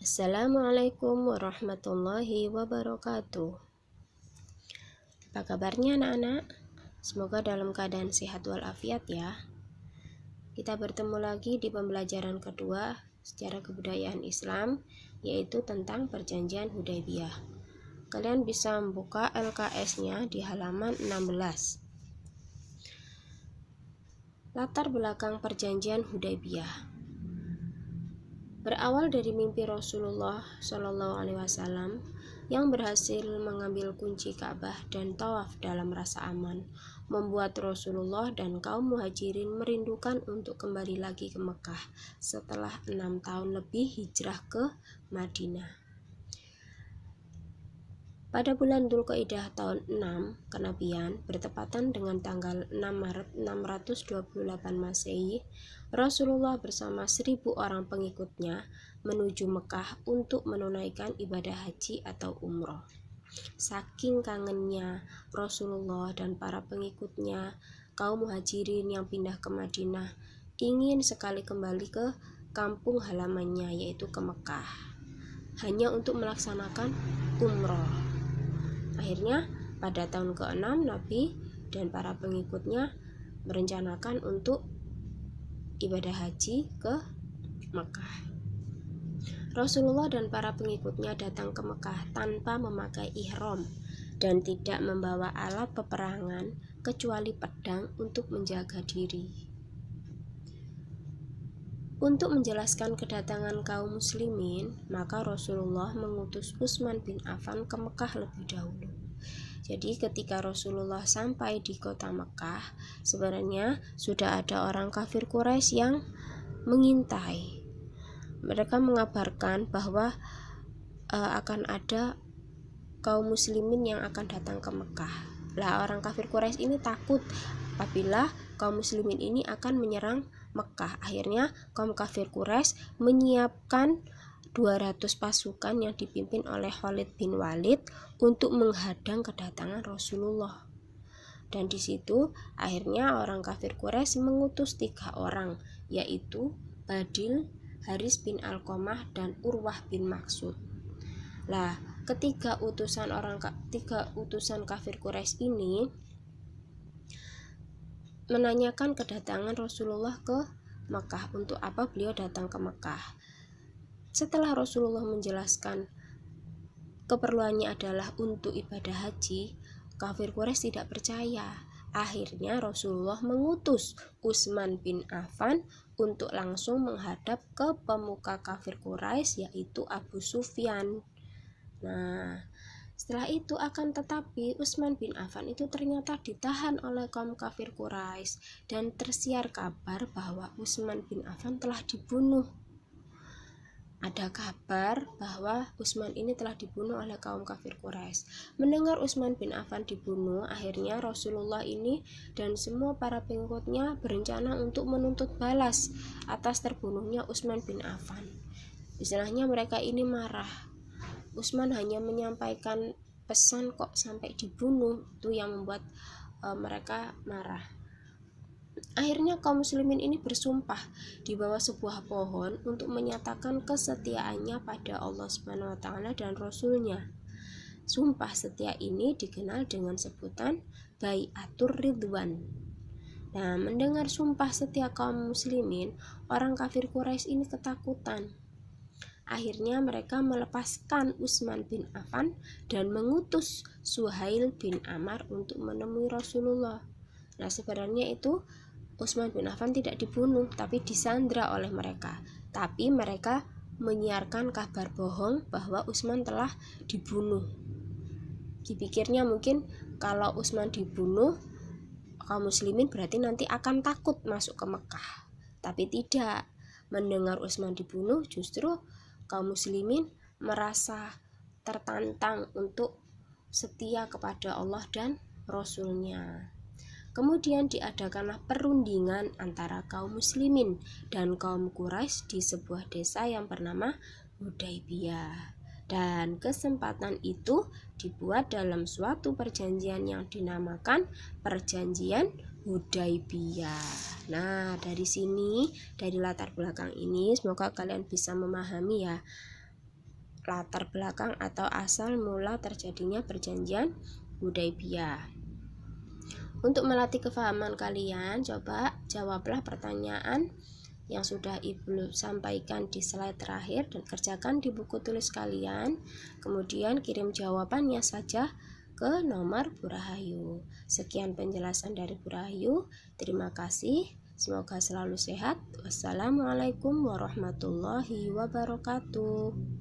Assalamualaikum warahmatullahi wabarakatuh. Apa kabarnya anak-anak? Semoga dalam keadaan sehat walafiat ya. Kita bertemu lagi di pembelajaran kedua sejarah kebudayaan Islam, yaitu tentang perjanjian Hudaybiyah. Kalian bisa membuka LKS-nya di halaman 16. Latar belakang perjanjian Hudaybiyah. Berawal dari mimpi Rasulullah SAW yang berhasil mengambil kunci Ka'bah dan tawaf dalam rasa aman, membuat Rasulullah dan kaum muhajirin merindukan untuk kembali lagi ke Mekah setelah 6 tahun lebih hijrah ke Madinah. Pada bulan Dzulqa'dah tahun 6 kenabian bertepatan dengan tanggal 6 Maret 628 Masehi, Rasulullah bersama 1.000 orang pengikutnya menuju Mekah untuk menunaikan ibadah haji atau umroh. Saking kangennya Rasulullah dan para pengikutnya, kaum muhajirin yang pindah ke Madinah ingin sekali kembali ke kampung halamannya, yaitu ke Mekah, hanya untuk melaksanakan umroh. Akhirnya pada tahun ke-6 Nabi dan para pengikutnya merencanakan untuk ibadah haji ke Mekah. Rasulullah dan para pengikutnya datang ke Mekah tanpa memakai ihram dan tidak membawa alat peperangan kecuali pedang untuk menjaga diri. Untuk menjelaskan kedatangan kaum muslimin, maka Rasulullah mengutus Utsman bin Affan ke Mekah lebih dahulu. Jadi ketika Rasulullah sampai di kota Mekah, sebenarnya sudah ada orang kafir Quraisy yang mengintai. Mereka mengabarkan bahwa akan ada kaum muslimin yang akan datang ke Mekah. Lah, orang kafir Quraisy ini takut apabila kaum muslimin ini akan menyerang Mekah. Akhirnya kaum kafir Quraisy menyiapkan 200 pasukan yang dipimpin oleh Khalid bin Walid untuk menghadang kedatangan Rasulullah. Dan di situ akhirnya orang kafir Quraisy mengutus 3 orang, yaitu Badil, Haris bin Alqamah, dan Urwah bin Maksud. Lah, tiga utusan kafir Quraisy ini menanyakan kedatangan Rasulullah ke Mekah. Untuk apa beliau datang ke Mekah? Setelah Rasulullah menjelaskan keperluannya adalah untuk ibadah haji, kafir Quraisy tidak percaya. Akhirnya Rasulullah mengutus Utsman bin Affan untuk langsung menghadap ke pemuka kafir Quraisy, yaitu Abu Sufyan. Nah, setelah itu akan tetapi Utsman bin Affan itu ternyata ditahan oleh kaum kafir Quraisy dan tersiar kabar bahwa Utsman bin Affan telah dibunuh. Ada kabar bahwa Utsman ini telah dibunuh oleh kaum kafir Quraisy. Mendengar Utsman bin Affan dibunuh, akhirnya Rasulullah ini dan semua para pengikutnya berencana untuk menuntut balas atas terbunuhnya Utsman bin Affan. Istilahnya mereka ini marah. Utsman hanya menyampaikan pesan kok sampai dibunuh, itu yang membuat mereka marah. Akhirnya kaum muslimin ini bersumpah di bawah sebuah pohon untuk menyatakan kesetiaannya pada Allah Subhanahu wa taala dan Rasulnya. Sumpah setia ini dikenal dengan sebutan Bai'atur Ridwan. Nah, mendengar sumpah setia kaum muslimin, orang kafir Quraisy ini ketakutan. Akhirnya mereka melepaskan Utsman bin Affan dan mengutus Suhail bin Amr untuk menemui Rasulullah. Nah, sebenarnya itu Utsman bin Affan tidak dibunuh, tapi disandra oleh mereka. Tapi mereka menyiarkan kabar bohong bahwa Utsman telah dibunuh. Dipikirnya mungkin kalau Utsman dibunuh, kaum muslimin berarti nanti akan takut masuk ke Mekah. Tapi tidak. Mendengar Utsman dibunuh, justru kaum muslimin merasa tertantang untuk setia kepada Allah dan Rasulnya. Kemudian diadakanlah perundingan antara kaum muslimin dan kaum Quraisy di sebuah desa yang bernama Hudaybiyah. Dan kesempatan itu dibuat dalam suatu perjanjian yang dinamakan Perjanjian Hudaybiyah. Nah, dari sini, dari latar belakang ini, semoga kalian bisa memahami ya, latar belakang atau asal mula terjadinya perjanjian Hudaybiyah. Untuk melatih kefahaman kalian, coba jawablah pertanyaan yang sudah Ibu sampaikan di slide terakhir dan kerjakan di buku tulis kalian. Kemudian kirim jawabannya saja ke nomor Bu Rahayu. Sekian penjelasan dari Bu Rahayu. Terima kasih. Semoga selalu sehat. Wassalamualaikum warahmatullahi wabarakatuh.